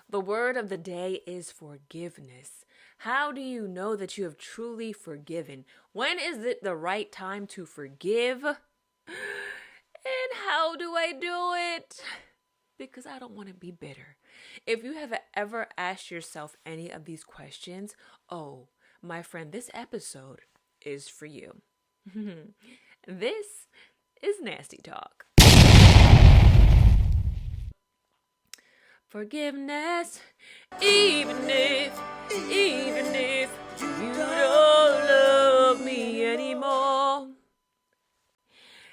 The word of the day is forgiveness. How do you know that you have truly forgiven? When is it the right time to forgive? And how do I do it? Because I don't want to be bitter. If you have ever asked yourself any of these questions, oh, my friend, this episode is for you. This is Nasty Talk. Forgiveness, even if you don't love me anymore.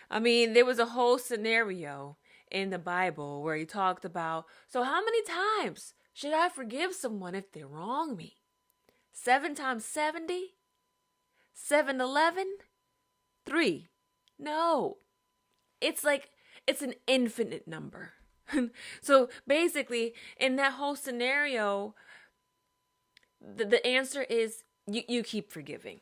I mean, there was a whole scenario in the Bible where he talked about, so how many times should I forgive someone if they wrong me? 7 times 70? 7-11? 3? No. It's an infinite number. So basically, in that whole scenario, the answer is you keep forgiving.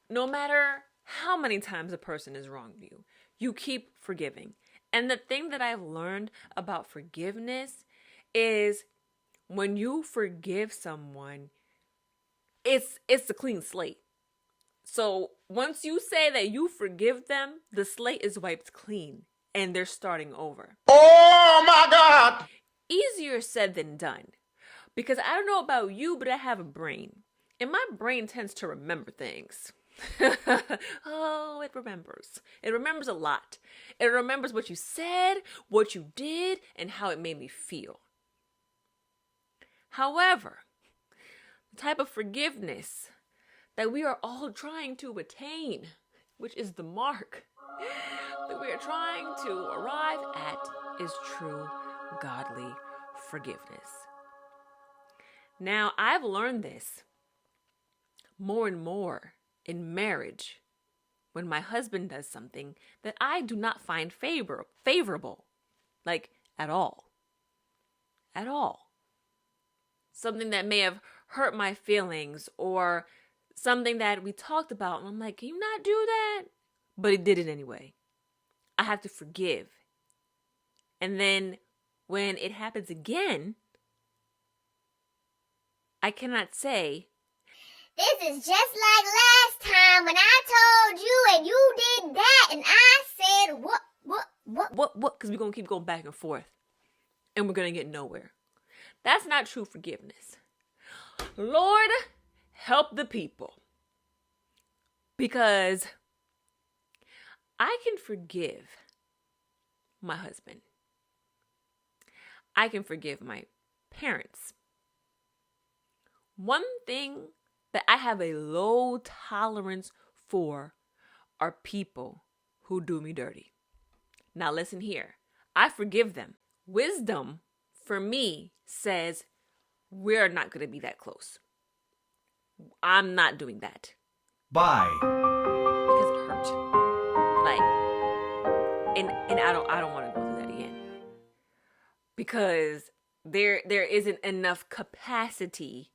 No matter how many times a person has wronged you, you keep forgiving. And the thing that I've learned about forgiveness is when you forgive someone, it's a clean slate. So once you say that you forgive them, the slate is wiped clean and they're starting over. Oh my God! Easier said than done. Because I don't know about you, but I have a brain. And my brain tends to remember things. Oh, it remembers. It remembers a lot. It remembers what you said, what you did, and how it made me feel. However, the type of forgiveness that we are all trying to attain, which is the mark that we are trying to arrive at, is true godly forgiveness. Now, I've learned this more and more in marriage when my husband does something that I do not find favorable, like at all. At all. Something that may have hurt my feelings or something that we talked about. And I'm like, can you not do that? But he did it anyway. I have to forgive. And then when it happens again, I cannot say, this is just like last time when I told you and you did that and I said what? Because we're going to keep going back and forth. And we're going to get nowhere. That's not true forgiveness. Lord, help the people. Because I can forgive my husband. I can forgive my parents. One thing that I have a low tolerance for are people who do me dirty. Now listen here. I forgive them. Wisdom, for me, says we're not going to be that close. I'm not doing that. Bye. Because it hurt. And I don't want to go through that again. Because there isn't enough capacity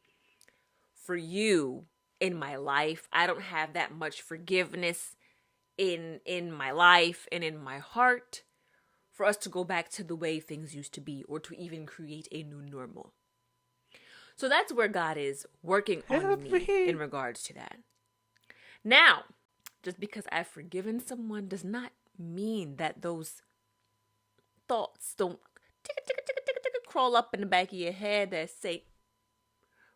for you in my life. I don't have that much forgiveness in my life and in my heart for us to go back to the way things used to be or to even create a new normal. So that's where God is working on me in regards to that. Now, just because I've forgiven someone does not mean that those thoughts don't crawl up in the back of your head that say,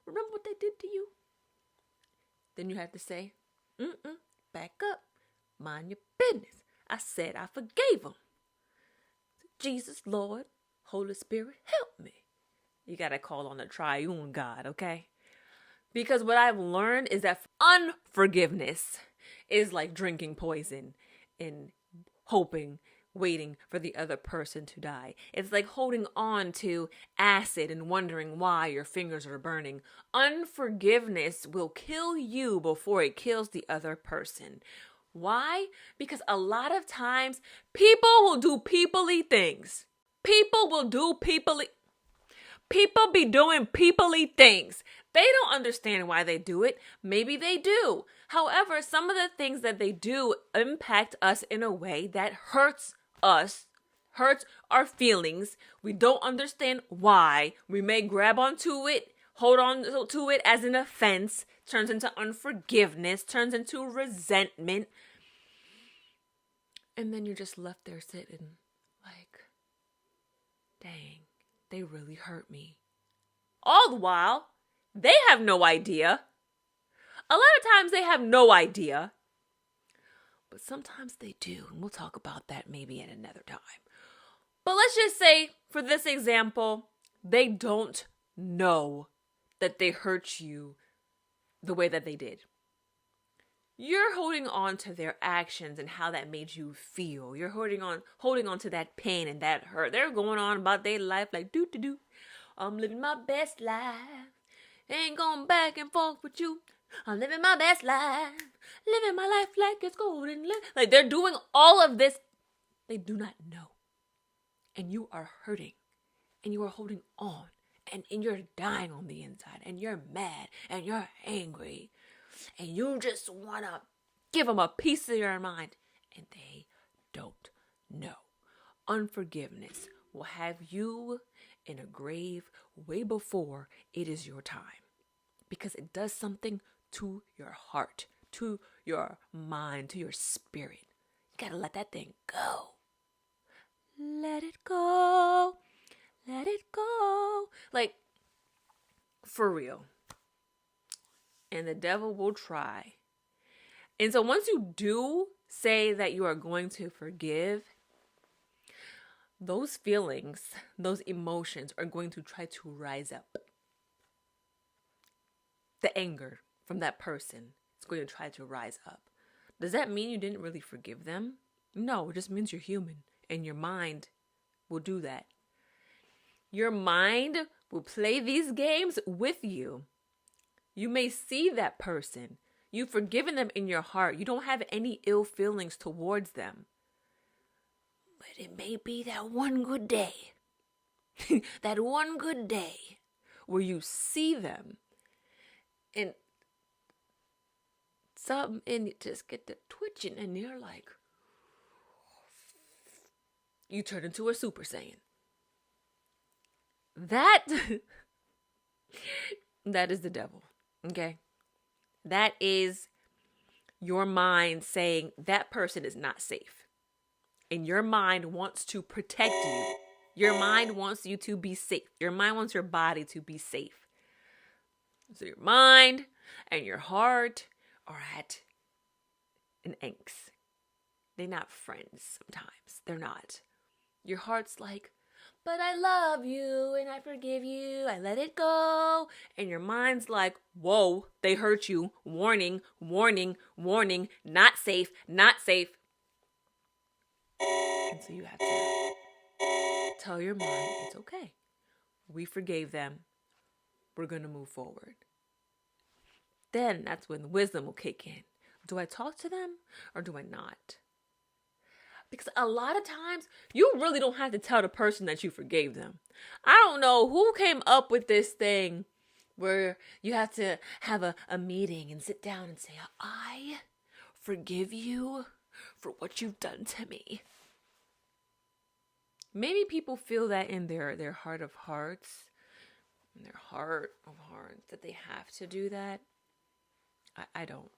remember what they did to you? Then you have to say, back up. Mind your business. I said I forgave them. Jesus, Lord, Holy Spirit, help me. You got to call on the triune God, okay? Because what I've learned is that unforgiveness is like drinking poison and waiting for the other person to die. It's like holding on to acid and wondering why your fingers are burning. Unforgiveness will kill you before it kills the other person. Why? Because a lot of times people will do people-y things. People be doing people-y things. They don't understand why they do it. Maybe they do. However, some of the things that they do impact us in a way that hurts us, hurts our feelings. We don't understand why. We may grab onto it, hold on to it as an offense, turns into unforgiveness, turns into resentment. And then you're just left there sitting like, dang, they really hurt me. All the while, they have no idea. A lot of times they have no idea. But sometimes they do. And we'll talk about that maybe at another time. But let's just say, for this example, they don't know that they hurt you the way that they did. You're holding on to their actions and how that made you feel. You're holding on to that pain and that hurt. They're going on about their life like do. I'm living my best life. Ain't going back and forth with you. I'm living my best life. Living my life like it's golden. Like they're doing all of this. They do not know. And you are hurting. And you are holding on. And you're dying on the inside. And you're mad. And you're angry. And you just want to give them a piece of your mind. And they don't know. Unforgiveness will have you in a grave way before it is your time. Because it does something to your heart, to your mind, to your spirit. You gotta let that thing go. Let it go. Let it go. Like, for real. And the devil will try. And so once you do say that you are going to forgive, those feelings, those emotions are going to try to rise up. The anger from that person is going to try to rise up. Does that mean you didn't really forgive them? No, it just means you're human. And your mind will do that. Your mind will play these games with you. You may see that person. You've forgiven them in your heart. You don't have any ill feelings towards them. But it may be that one good day. That one good day where you see them. And something in it just get to twitching and you're like, you turn into a Super Saiyan. That is the devil, okay? That is your mind saying that person is not safe. And your mind wants to protect you. Your mind wants you to be safe. Your mind wants your body to be safe. So your mind and your heart are at an angst. They're not friends sometimes. They're not. Your heart's like, but I love you and I forgive you. I let it go. And your mind's like, whoa, they hurt you. Warning, warning, warning. Not safe, not safe. And so you have to tell your mind, it's okay. We forgave them. We're going to move forward. Then that's when wisdom will kick in. Do I talk to them or do I not? Because a lot of times, you really don't have to tell the person that you forgave them. I don't know who came up with this thing where you have to have a meeting and sit down and say, I forgive you for what you've done to me. Maybe people feel that in their heart of hearts, in their heart of hearts, that they have to do that. I don't.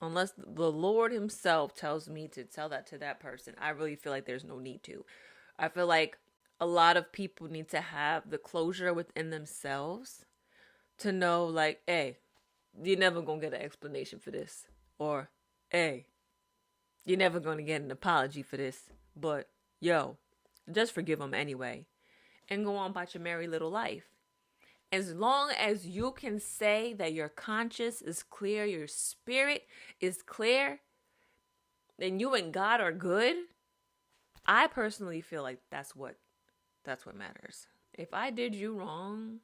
Unless the Lord himself tells me to tell that to that person, I really feel like there's no need to. I feel like a lot of people need to have the closure within themselves to know, like, hey, you're never going to get an explanation for this. Or, hey, you're never going to get an apology for this. But, yo, just forgive them anyway. And go on about your merry little life. As long as you can say that your conscience is clear, your spirit is clear, then you and God are good. I personally feel like that's what matters. If I did you wrong,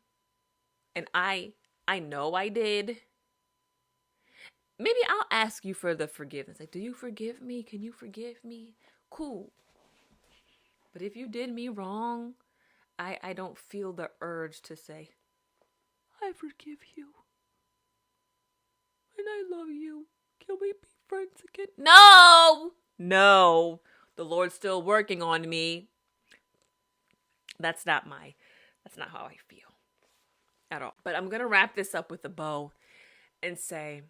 and I know I did, maybe I'll ask you for the forgiveness. Like, do you forgive me? Can you forgive me? Cool. But if you did me wrong, I don't feel the urge to say, I forgive you. And I love you. Can we be friends again? No! the Lord's still working on me. That's not how I feel at all. But I'm going to wrap this up with a bow and say,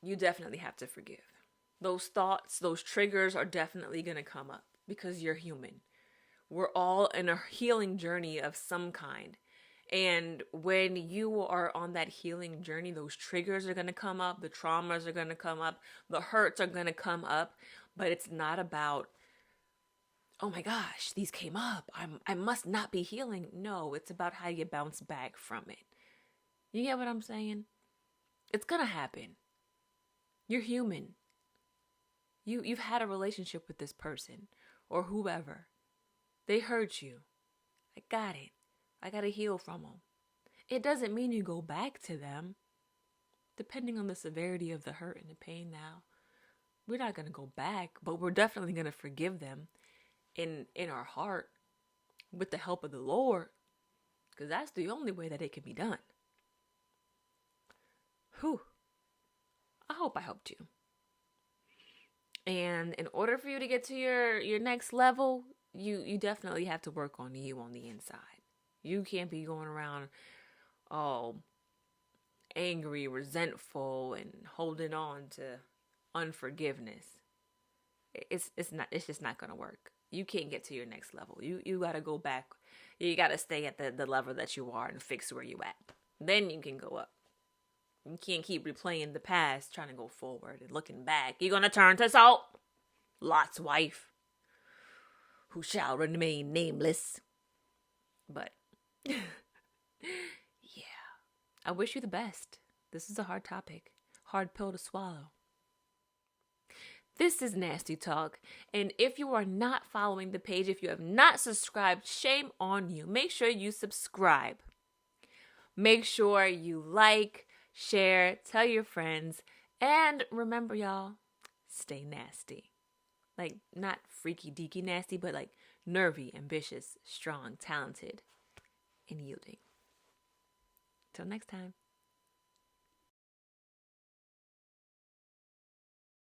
you definitely have to forgive. Those thoughts, those triggers are definitely going to come up because you're human. We're all in a healing journey of some kind. And when you are on that healing journey, those triggers are going to come up, the traumas are going to come up, the hurts are going to come up, but it's not about, oh my gosh, these came up, I must not be healing. No, it's about how you bounce back from it. You get what I'm saying? It's going to happen. You're human. You've had a relationship with this person or whoever. They hurt you. I got it. I got to heal from them. It doesn't mean you go back to them. Depending on the severity of the hurt and the pain now, we're not going to go back, but we're definitely going to forgive them in our heart with the help of the Lord, because that's the only way that it can be done. Whew. I hope I helped you. And in order for you to get to your next level, you definitely have to work on you on the inside. You can't be going around all angry, resentful, and holding on to unforgiveness. It's just not gonna work. You can't get to your next level. You gotta go back. You gotta stay at the level that you are and fix where you at. Then you can go up. You can't keep replaying the past, trying to go forward and looking back. You're gonna turn to salt. Lot's wife, who shall remain nameless. But yeah, I wish you the best. This is a hard topic, hard pill to swallow. This is Nasty Talk, and if you are not following the page, if you have not subscribed, shame on you. Make sure you subscribe. Make sure you like, share, tell your friends, and remember, y'all, stay nasty. Like, not freaky deaky nasty, but like nervy, ambitious, strong, talented, and yielding. Till next time.